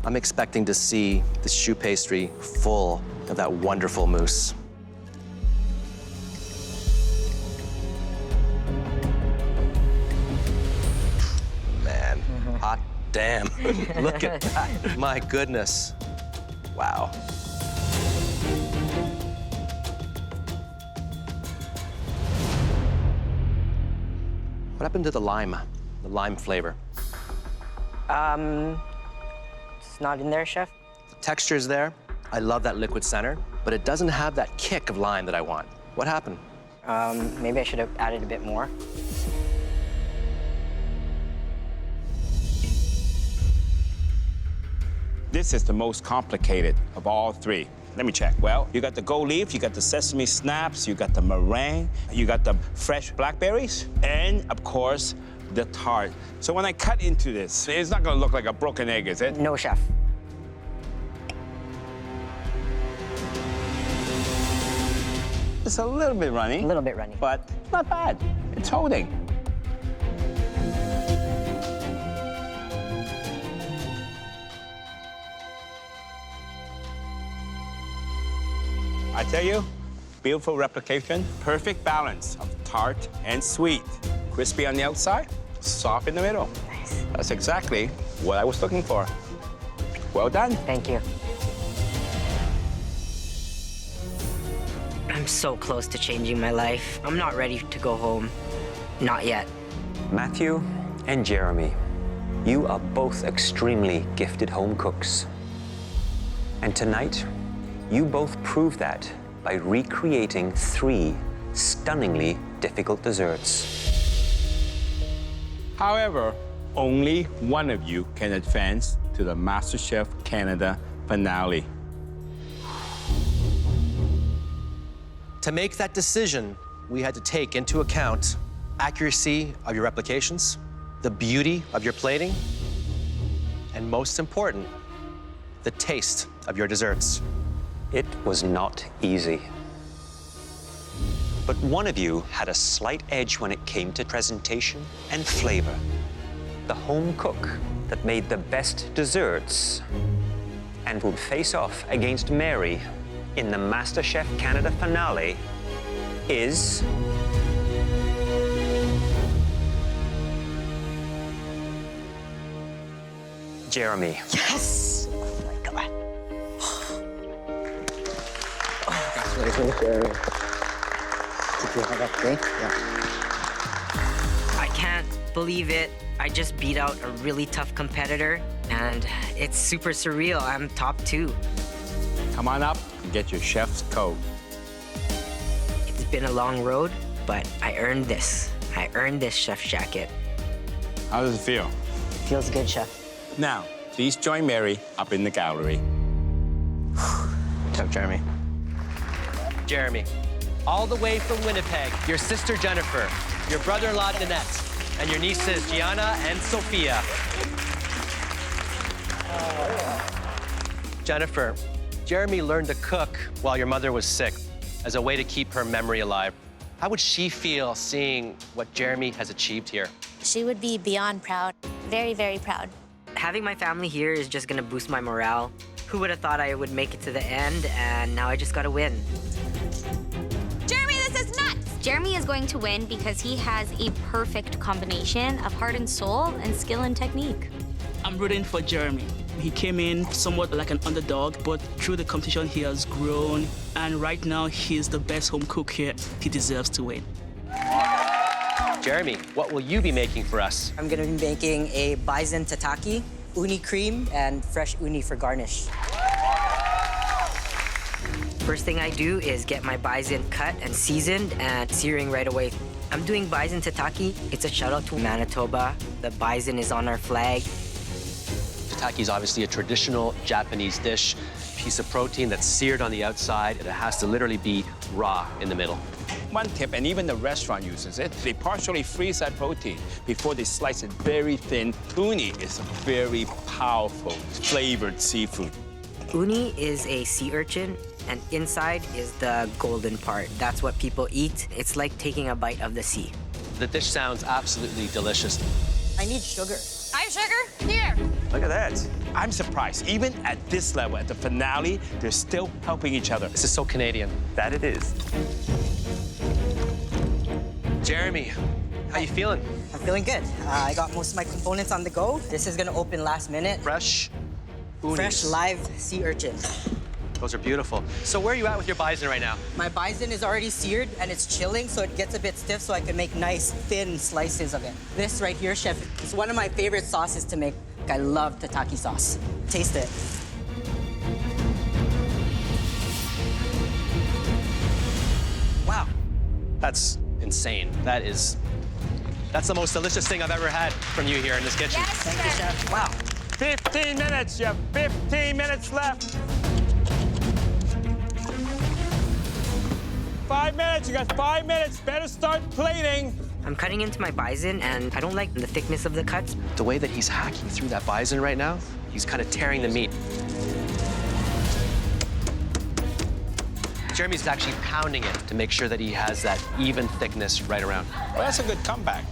I'm expecting to see this choux pastry full of that wonderful mousse. Man, hot damn. Look at that. My goodness. Wow. What happened to the lime flavor? It's not in there, Chef. The texture's there. I love that liquid center, but it doesn't have that kick of lime that I want. What happened? Maybe I should have added a bit more. This is the most complicated of all three. Let me check. Well, you got the gold leaf, you got the sesame snaps, you got the meringue, you got the fresh blackberries, and of course, the tart. So when I cut into this, it's not gonna look like a broken egg, is it? No, chef. It's a little bit runny. A little bit runny. But not bad. It's holding. I tell you, beautiful replication, perfect balance of tart and sweet. Crispy on the outside, soft in the middle. Nice. That's exactly what I was looking for. Well done. Thank you. I'm so close to changing my life. I'm not ready to go home. Not yet. Matthew and Jeremy, you are both extremely gifted home cooks. And tonight, you both prove that by recreating 3 stunningly difficult desserts. However, only one of you can advance to the MasterChef Canada finale. To make that decision, we had to take into account accuracy of your replications, the beauty of your plating, and most important, the taste of your desserts. It was not easy. But one of you had a slight edge when it came to presentation and flavor. The home cook that made the best desserts and would face off against Mary in the MasterChef Canada finale is... Jeremy. Yes! Oh my God. Congratulations, Jeremy. Did you have that cake? Yeah. I can't believe it. I just beat out a really tough competitor, and it's super surreal. I'm top 2. Come on up and get your chef's coat. It's been a long road, but I earned this. I earned this chef's jacket. How does it feel? Feels good, chef. Now, please join Mary up in the gallery. Good job, Jeremy. Jeremy, all the way from Winnipeg, your sister Jennifer, your brother-in-law Nanette, and your nieces Gianna and Sophia. Jennifer, Jeremy learned to cook while your mother was sick as a way to keep her memory alive. How would she feel seeing what Jeremy has achieved here? She would be beyond proud. Very, very proud. Having my family here is just gonna boost my morale. Who would have thought I would make it to the end, and now I just gotta win. Jeremy, this is nuts! Jeremy is going to win because he has a perfect combination of heart and soul and skill and technique. I'm rooting for Jeremy. He came in somewhat like an underdog, but through the competition, he has grown. And right now, he's the best home cook here. He deserves to win. Jeremy, what will you be making for us? I'm gonna be making a bison tataki, uni cream, and fresh uni for garnish. First thing I do is get my bison cut and seasoned and searing right away. I'm doing bison tataki. It's a shout out to Manitoba. The bison is on our flag. Tataki is obviously a traditional Japanese dish, piece of protein that's seared on the outside, and it has to literally be raw in the middle. One tip, and even the restaurant uses it, they partially freeze that protein before they slice it very thin. Uni is a very powerful, flavored seafood. Uni is a sea urchin, and inside is the golden part. That's what people eat. It's like taking a bite of the sea. The dish sounds absolutely delicious. I need sugar. I have sugar. Here. Look at that. I'm surprised, even at this level, at the finale, they're still helping each other. This is so Canadian. That it is. Jeremy, how you feeling? I'm feeling good. I got most of my components on the go. This is gonna open last minute. Fresh unis. Fresh live sea urchin. Those are beautiful. So where are you at with your bison right now? My bison is already seared and it's chilling, so it gets a bit stiff so I can make nice, thin slices of it. This right here, chef, is one of my favorite sauces to make. I love tataki sauce. Taste it. Wow, that's insane. That's the most delicious thing I've ever had from you here in this kitchen. Yes, Thank you, chef. Wow. 15 minutes. You have 15 minutes left. 5 minutes. You got 5 minutes. Better start plating. I'm cutting into my bison, and I don't like the thickness of the cuts. The way that he's hacking through that bison right now, he's kind of tearing the meat. Jeremy's actually pounding it to make sure that he has that even thickness right around. Well, that's a good comeback.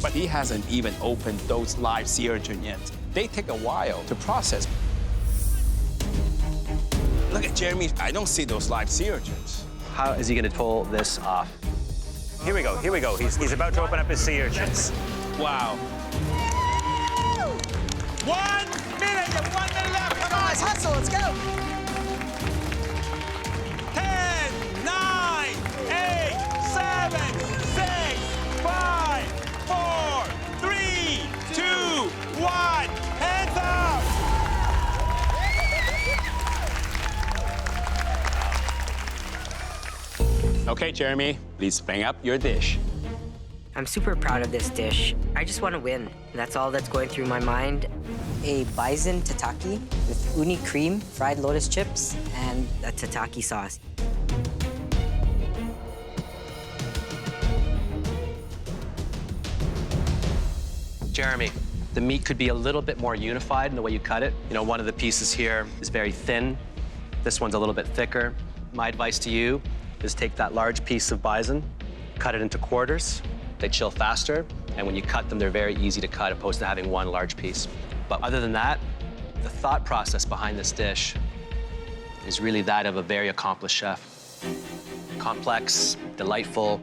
But he hasn't even opened those live sea urchin yet. They take a while to process. Look at Jeremy. I don't see those live sea urchins. How is he going to pull this off? Here we go, here we go. He's about to open up his sea urchins. Wow. 1 minute, you have 1 minute left. Come on, let's hustle, let's go. 10, 9, 8, 7, 6, 5, 4, 3, 2, 1. Hands up. Okay, Jeremy, please bring up your dish. I'm super proud of this dish. I just want to win. That's all that's going through my mind. A bison tataki with uni cream, fried lotus chips, and a tataki sauce. Jeremy, the meat could be a little bit more unified in the way you cut it. You know, one of the pieces here is very thin. This one's a little bit thicker. My advice to you is take that large piece of bison, cut it into quarters. They chill faster, and when you cut them, they're very easy to cut, opposed to having one large piece. But other than that, the thought process behind this dish is really that of a very accomplished chef. Complex, delightful.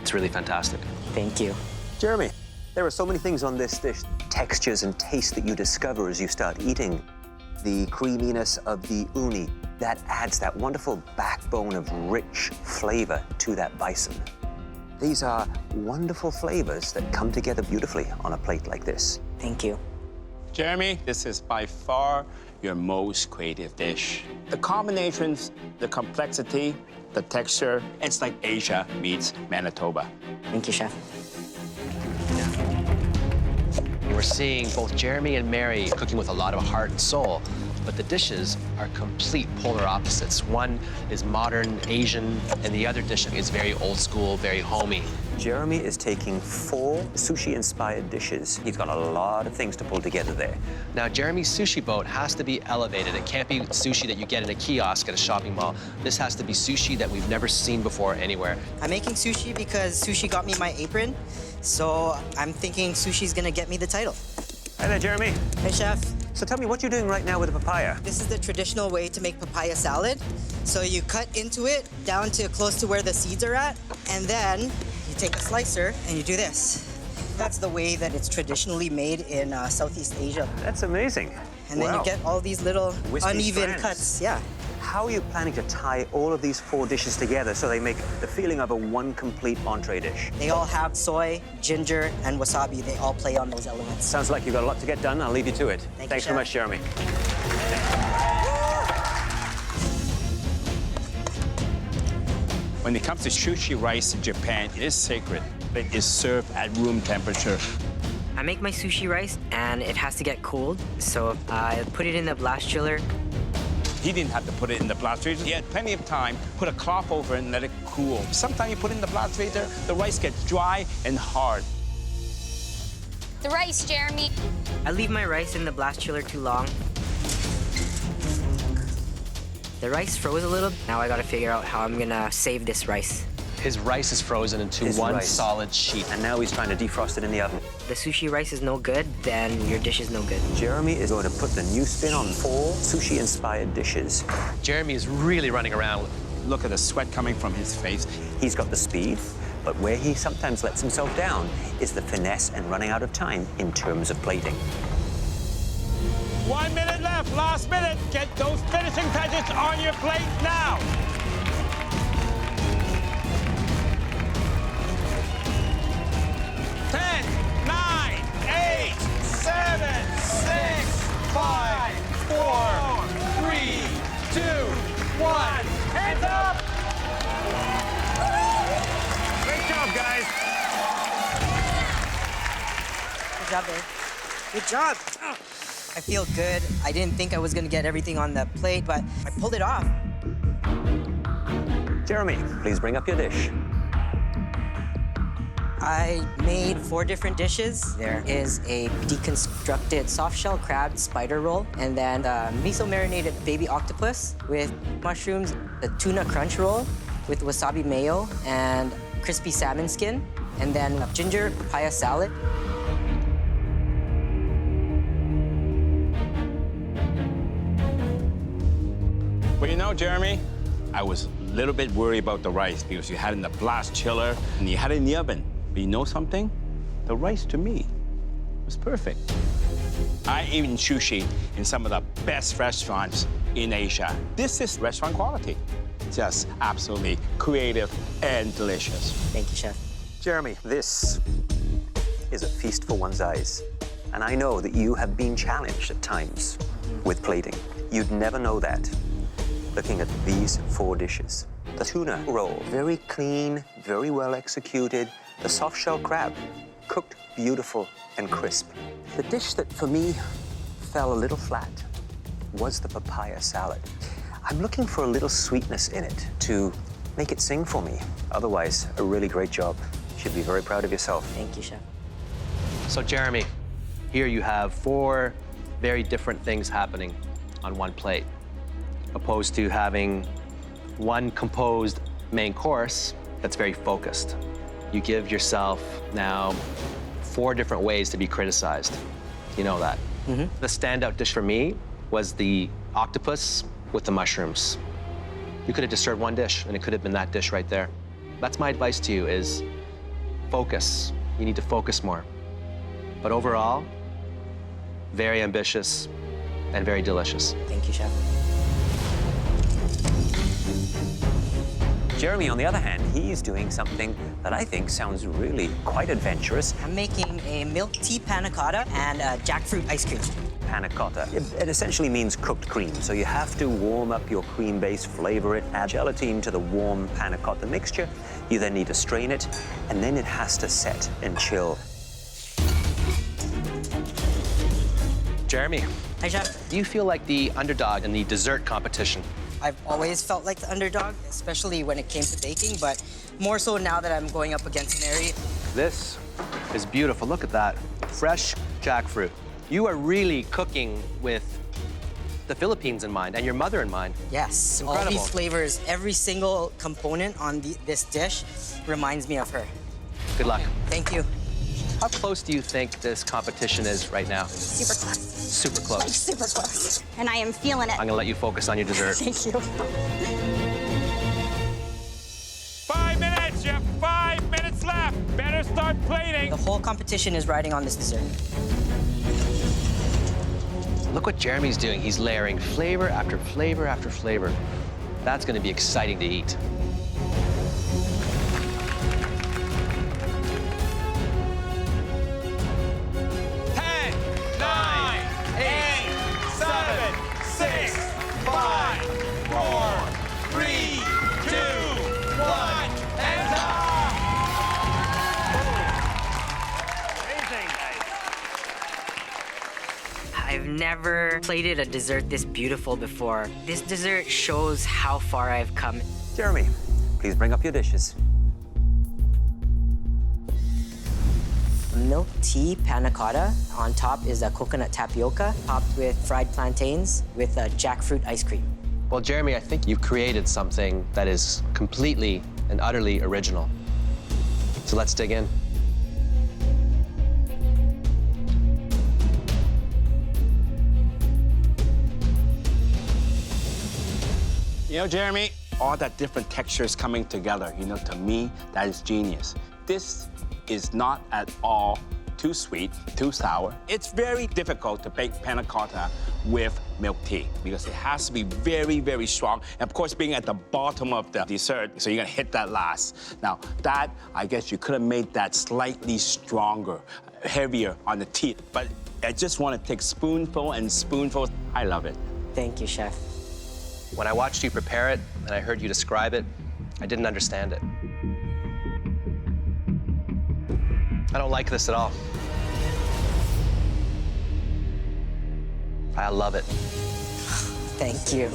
It's really fantastic. Thank you. Jeremy, there are so many things on this dish, textures and tastes that you discover as you start eating. The creaminess of the uni, that adds that wonderful backbone of rich flavor to that bison. These are wonderful flavors that come together beautifully on a plate like this. Thank you. Jeremy, this is by far your most creative dish. The combinations, the complexity, the texture, it's like Asia meets Manitoba. Thank you, Chef. We're seeing both Jeremy and Mary cooking with a lot of heart and soul, but the dishes are complete polar opposites. One is modern, Asian, and the other dish is very old school, very homey. Jeremy is taking 4 sushi-inspired dishes. He's got a lot of things to pull together there. Now, Jeremy's sushi boat has to be elevated. It can't be sushi that you get in a kiosk at a shopping mall. This has to be sushi that we've never seen before anywhere. I'm making sushi because sushi got me my apron, so I'm thinking sushi's gonna get me the title. Hi there, Jeremy. Hey, Chef. So tell me, what you're doing right now with the papaya? This is the traditional way to make papaya salad. So you cut into it down to close to where the seeds are at, and then you take a slicer and you do this. That's the way that it's traditionally made in Southeast Asia. That's amazing. And then you get all these little Wispy uneven strands. cuts. Yeah. How are you planning to tie all of these 4 dishes together so they make the feeling of a one complete entree dish? They all have soy, ginger, and wasabi. They all play on those elements. Sounds like you've got a lot to get done. I'll leave you to it. Thanks so much, Jeremy. When it comes to sushi rice in Japan, it is sacred. It is served at room temperature. I make my sushi rice, and it has to get cold, so I put it in the blast chiller. He didn't have to put it in the blast freezer. He had plenty of time. Put a cloth over it and let it cool. Sometimes you put it in the blast freezer, the rice gets dry and hard. The rice, Jeremy. I leave my rice in the blast chiller too long. The rice froze a little. Now I gotta figure out how I'm gonna save this rice. His rice is frozen into one solid sheet. And now he's trying to defrost it in the oven. The sushi rice is no good, then your dish is no good. Jeremy is going to put the new spin on 4 sushi-inspired dishes. Jeremy is really running around. Look at the sweat coming from his face. He's got the speed, but where he sometimes lets himself down is the finesse and running out of time in terms of plating. 1 minute left, last minute. Get those finishing touches on your plate now. Hands up! Great job, guys. Good job, babe. Good job. I feel good. I didn't think I was gonna get everything on the plate, but I pulled it off. Jeremy, please bring up your dish. I made 4 different dishes. There is a deconstructed soft-shell crab spider roll, and then a miso-marinated baby octopus with mushrooms, a tuna crunch roll with wasabi mayo and crispy salmon skin, and then a ginger papaya salad. Well, you know, Jeremy, I was a little bit worried about the rice because you had it in the blast chiller and you had it in the oven. But you know something? The rice, to me, was perfect. I eat sushi in some of the best restaurants in Asia. This is restaurant quality. Just absolutely creative and delicious. Thank you, Chef. Jeremy, this is a feast for one's eyes. And I know that you have been challenged at times with plating. You'd never know that looking at these 4 dishes. The tuna roll, very clean, very well executed. The soft-shell crab, cooked beautiful and crisp. The dish that, for me, fell a little flat was the papaya salad. I'm looking for a little sweetness in it to make it sing for me. Otherwise, a really great job. You should be very proud of yourself. Thank you, Chef. So, Jeremy, here you have 4 very different things happening on one plate, opposed to having one composed main course that's very focused. You give yourself now 4 different ways to be criticized. You know that. The standout dish for me was the octopus with the mushrooms. You could have just served one dish, and it could have been that dish right there. That's my advice to you is focus. You need to focus more. But overall, very ambitious and very delicious. Thank you, Chef. Jeremy, on the other hand, he's doing something that I think sounds really quite adventurous. I'm making a milk tea panna cotta and a jackfruit ice cream. Panna cotta. It essentially means cooked cream, so you have to warm up your cream base, flavor it, add gelatine to the warm panna cotta mixture. You then need to strain it, and then it has to set and chill. Jeremy. Hi, Chef. Do you feel like the underdog in the dessert competition? I've always felt like the underdog, especially when it came to baking, but more so now that I'm going up against Mary. This is beautiful. Look at that. Fresh jackfruit. You are really cooking with the Philippines in mind and your mother in mind. Yes, Incredible. all these flavors, every single component on this dish reminds me of her. Good luck. Thank you. How close do you think this competition is right now? Super close. Super close. Like super close. And I am feeling it. I'm gonna let you focus on your dessert. Thank you. 5 minutes, you have 5 minutes left. Better start plating. The whole competition is riding on this dessert. Look what Jeremy's doing. He's layering flavor after flavor after flavor. That's gonna be exciting to eat. I've never plated a dessert this beautiful before. This dessert shows how far I've come. Jeremy, please bring up your dishes. Milk tea panna cotta. On top is a coconut tapioca, topped with fried plantains with a jackfruit ice cream. Well, Jeremy, I think you've created something that is completely and utterly original. So let's dig in. You know, Jeremy, all that different textures coming together, you know, to me, that is genius. This is not at all too sweet, too sour. It's very difficult to bake panna cotta with milk tea because it has to be very, very strong. And of course, being at the bottom of the dessert, so you're gonna hit that last. Now, that, I guess you could have made that slightly stronger, heavier on the teeth, but I just want to take spoonful and spoonful. I love it. Thank you, Chef. When I watched you prepare it and I heard you describe it, I didn't understand it. I don't like this at all. I love it. Thank you.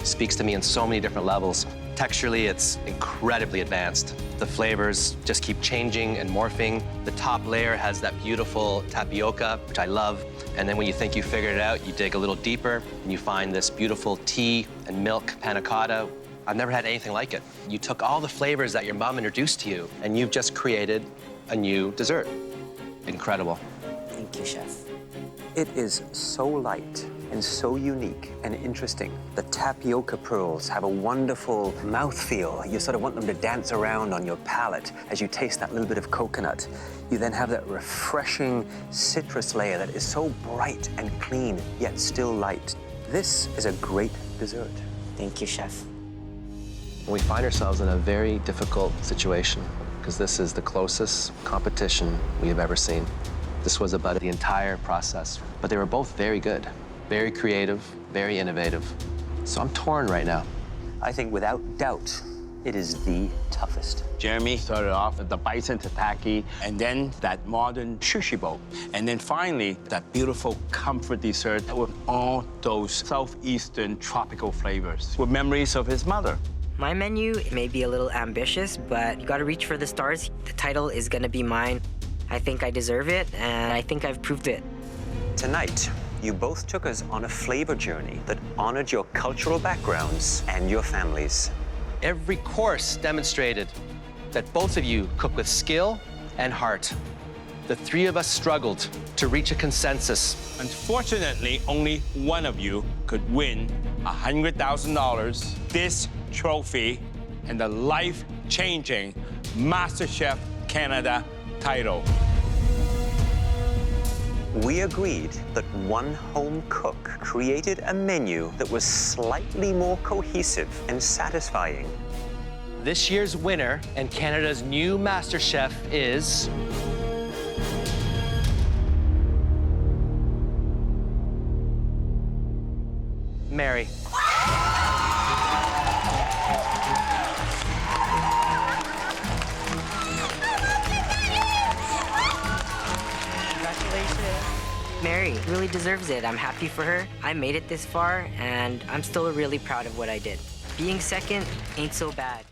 Speaks to me in so many different levels. Texturally, it's incredibly advanced. The flavors just keep changing and morphing. The top layer has that beautiful tapioca, which I love. And then when you think you figured it out, you dig a little deeper and you find this beautiful tea and milk panna cotta. I've never had anything like it. You took all the flavors that your mom introduced to you and you've just created a new dessert. Incredible. Thank you, Chef. It is so light and so unique and interesting. The tapioca pearls have a wonderful mouthfeel. You sort of want them to dance around on your palate as you taste that little bit of coconut. You then have that refreshing citrus layer that is so bright and clean, yet still light. This is a great dessert. Thank you, Chef. We find ourselves in a very difficult situation because this is the closest competition we have ever seen. This was about the entire process, but they were both very good, very creative, very innovative. So I'm torn right now. I think without doubt, it is the toughest. Jeremy started off with the bison tataki, and then that modern sushi bowl. And then finally, that beautiful comfort dessert with all those southeastern tropical flavors with memories of his mother. My menu may be a little ambitious, but you gotta reach for the stars. The title is gonna be mine. I think I deserve it, and I think I've proved it. Tonight, you both took us on a flavor journey that honored your cultural backgrounds and your families. Every course demonstrated that both of you cook with skill and heart. The three of us struggled to reach a consensus. Unfortunately, only one of you could win $100,000, this trophy, and the life-changing MasterChef Canada title. We agreed that one home cook created a menu that was slightly more cohesive and satisfying. This year's winner and Canada's new MasterChef is... Mary. Mary really deserves it. I'm happy for her. I made it this far, and I'm still really proud of what I did. Being second ain't so bad.